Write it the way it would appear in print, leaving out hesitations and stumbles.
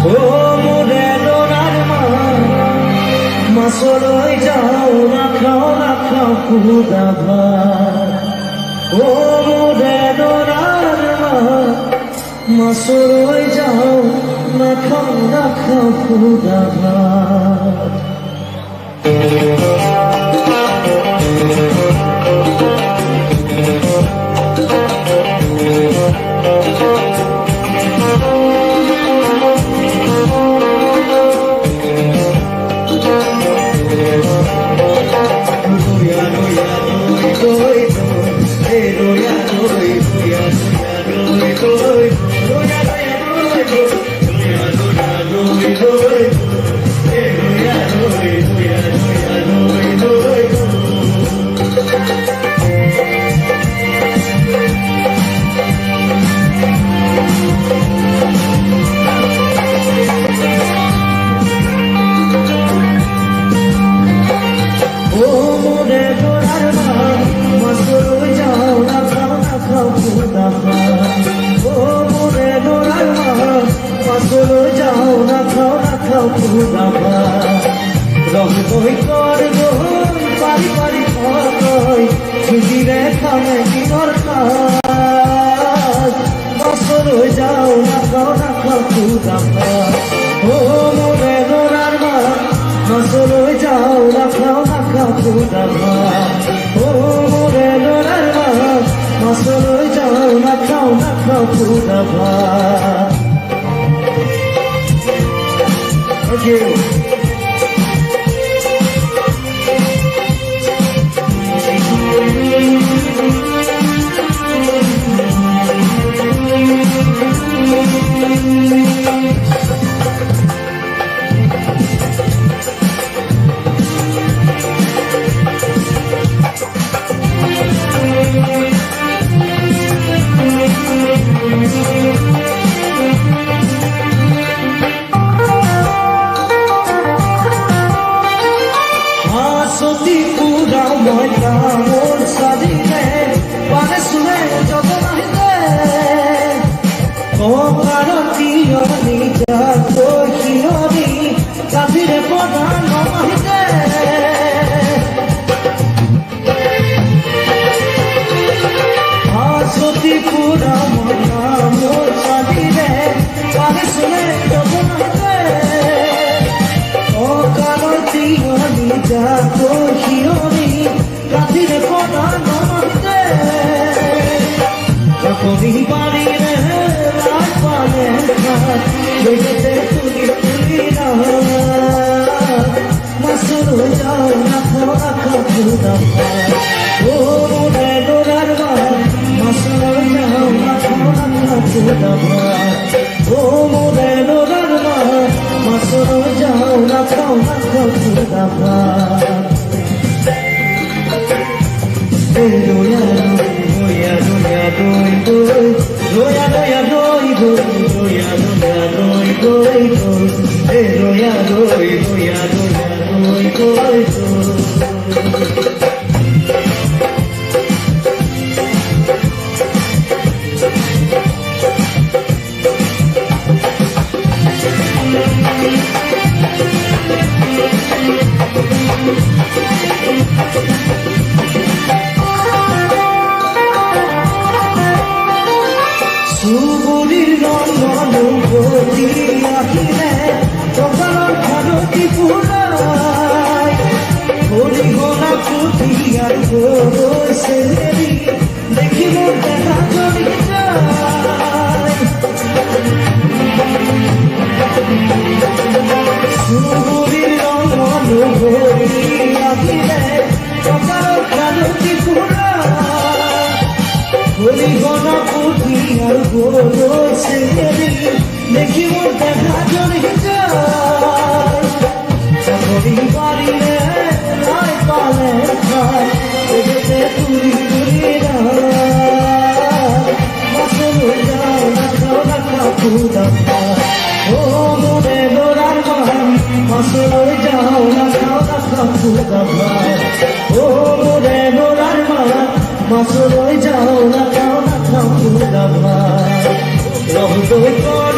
ও মোরে দোলার মা মাসরই যাও না খাও খুদা ভাত ও মোরে দোলার মা মাসরই যাও না খাও খুদা ভাত যাও না খাও খুদা ভাত রহমই করবো পারি পারি খই খুশিরে খামে দিনর কাজ বছর যাও না খাও খুদা ভাত ও মোরে নোরার মা বছর যাও না খাও খুদা ভাত ও মোরে নোরার মা বছর যাও না খাও খুদা ভাত Thank you. সতী পুরা ময়লা মোর সাজিলে পানে শুনে যত নাহিতে ও কারতিয় নিজা কহিয়নি কাফিরে প্রধান নমাহিতে সতী পুরা ময়লা মোর সাজিলে পানে শুনে যত নাহিতে ও কারতিয় নিজা কহিয়নি কাফিরে প্রধান নমাহিতে কবি বাড়ি রে রাত পালে দেখতে তুলি না মাসুর যাও না খাও খুদা ভাত ও মোরে নোরার মা মাসুর যাও না খাও খুদা ভাত ও মোরে নোরার মা মাসুর যাও না খাও খুদা ভাত সুবুরির রঙ্গনুভূতি আহিলে কপালৰ ভাৰতী ফুলাই হৰি গলা পুতি আৰু গৈছে দেখিব দেখা কৰি যায় সুবুরির রঙ্গনুভূতি আহিলে কপালৰ ভাৰতী ফুলাই হরি গলা পুতি আর গৈছে দেখিব দেখা জনি চাকরি বাড়িলে নাই পালে খাই দেখতে তুলি মাসুর যাও না খাও খুদা ভাত ও মোরে দোলার মা মাসুর যাও না খাও খুদা ভাত ও মোরে দোলার মা মাসুর যাও না খাও খুদা ভাত রহমই